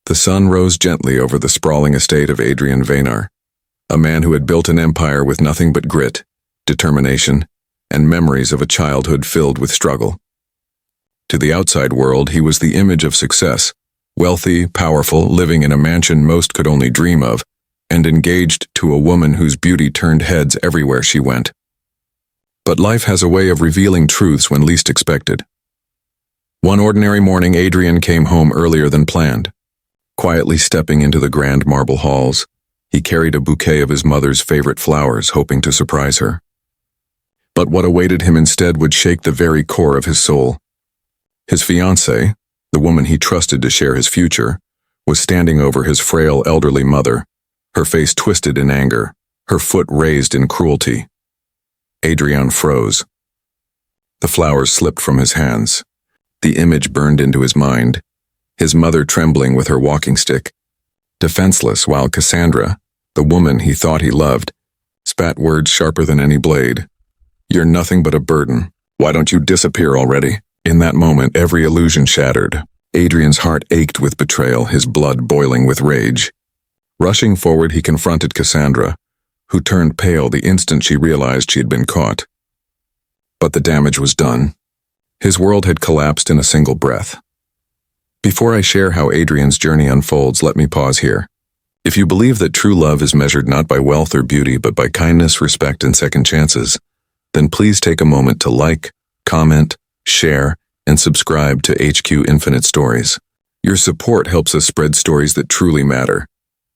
The sun rose gently over the sprawling estate of Adrian Vainar, a man who had built an empire with nothing but grit, determination, and memories of a childhood filled with struggle. To the outside world, he was the image of success, wealthy, powerful, living in a mansion most could only dream of, and engaged to a woman whose beauty turned heads everywhere she went. But life has a way of revealing truths when least expected. One ordinary morning, Adrian came home earlier than planned. Quietly stepping into the grand marble halls, he carried a bouquet of his mother's favorite flowers, hoping to surprise her. But what awaited him instead would shake the very core of his soul. His fiancée, the woman he trusted to share his future, was standing over his frail elderly mother, her face twisted in anger, her foot raised in cruelty. Adrian froze. The flowers slipped from his hands. The image burned into his mind, his mother trembling with her walking stick, defenseless while Cassandra, the woman he thought he loved, spat words sharper than any blade. "You're nothing but a burden. Why don't you disappear already?" In that moment, every illusion shattered. Adrian's heart ached with betrayal, his blood boiling with rage. Rushing forward, he confronted Cassandra, who turned pale the instant she realized she had been caught. But the damage was done. His world had collapsed in a single breath. Before I share how Adrian's journey unfolds, let me pause here. If you believe that true love is measured not by wealth or beauty, but by kindness, respect, and second chances, then please take a moment to like, comment, share, and subscribe to HQ Infinite Stories. Your support helps us spread stories that truly matter.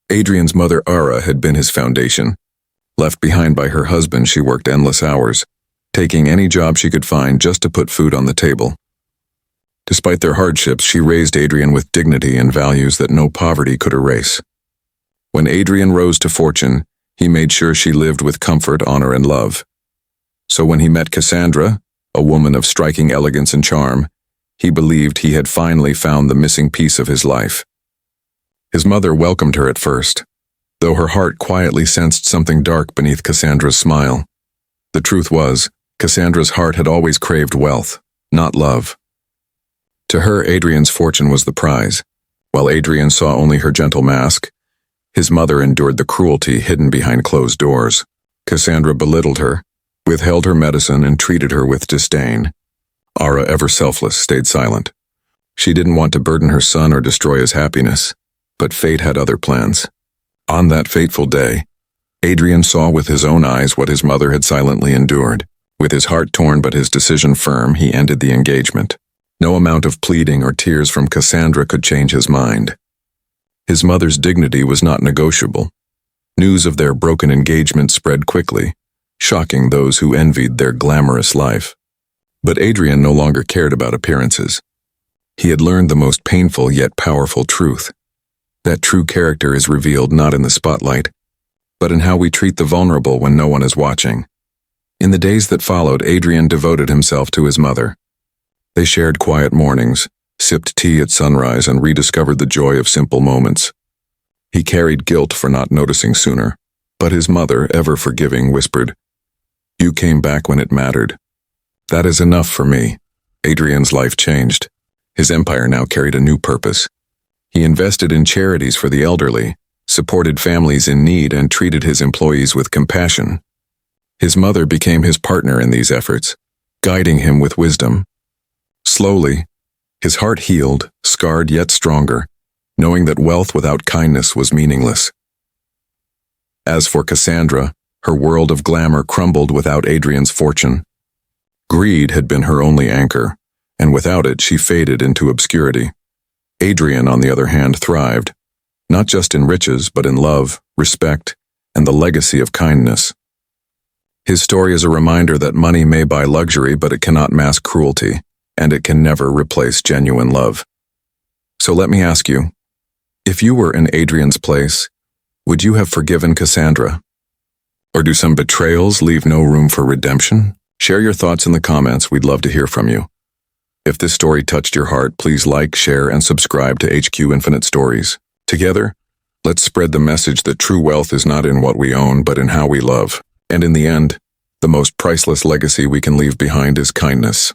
Adrian's mother, Ara, had been his foundation. Left behind by her husband, she worked endless hours, taking any job she could find just to put food on the table. Despite their hardships, she raised Adrian with dignity and values that no poverty could erase. When Adrian rose to fortune, he made sure she lived with comfort, honor, and love. So when he met Cassandra, a woman of striking elegance and charm, he believed he had finally found the missing piece of his life. His mother welcomed her at first, though her heart quietly sensed something dark beneath Cassandra's smile. The truth was, Cassandra's heart had always craved wealth, not love. To her, Adrian's fortune was the prize. While Adrian saw only her gentle mask, his mother endured the cruelty hidden behind closed doors. Cassandra belittled her, withheld her medicine, and treated her with disdain. Ara, ever selfless, stayed silent. She didn't want to burden her son or destroy his happiness, but fate had other plans. On that fateful day, Adrian saw with his own eyes what his mother had silently endured. With his heart torn but his decision firm, he ended the engagement. No amount of pleading or tears from Cassandra could change his mind. His mother's dignity was not negotiable. News of their broken engagement spread quickly, shocking those who envied their glamorous life. But Adrian no longer cared about appearances. He had learned the most painful yet powerful truth. That true character is revealed not in the spotlight, but in how we treat the vulnerable when no one is watching. In the days that followed, Adrian devoted himself to his mother. They shared quiet mornings, sipped tea at sunrise, and rediscovered the joy of simple moments. He carried guilt for not noticing sooner, but his mother, ever forgiving, whispered, "You came back when it mattered." That is enough for me. Adrian's life changed. His empire now carried a new purpose. He invested in charities for the elderly, supported families in need, and treated his employees with compassion. His mother became his partner in these efforts, guiding him with wisdom. Slowly, his heart healed, scarred yet stronger, knowing that wealth without kindness was meaningless. As for Cassandra, her world of glamour crumbled without Adrian's fortune. Greed had been her only anchor, and without it she faded into obscurity. Adrian, on the other hand, thrived, not just in riches, but in love, respect, and the legacy of kindness. His story is a reminder that money may buy luxury, but it cannot mask cruelty, and it can never replace genuine love. So let me ask you, if you were in Adrian's place, would you have forgiven Cassandra? Or do some betrayals leave no room for redemption? Share your thoughts in the comments. We'd love to hear from you. If this story touched your heart, please like, share, and subscribe to HQ Infinite Stories. Together, let's spread the message that true wealth is not in what we own, but in how we love. And in the end, the most priceless legacy we can leave behind is kindness.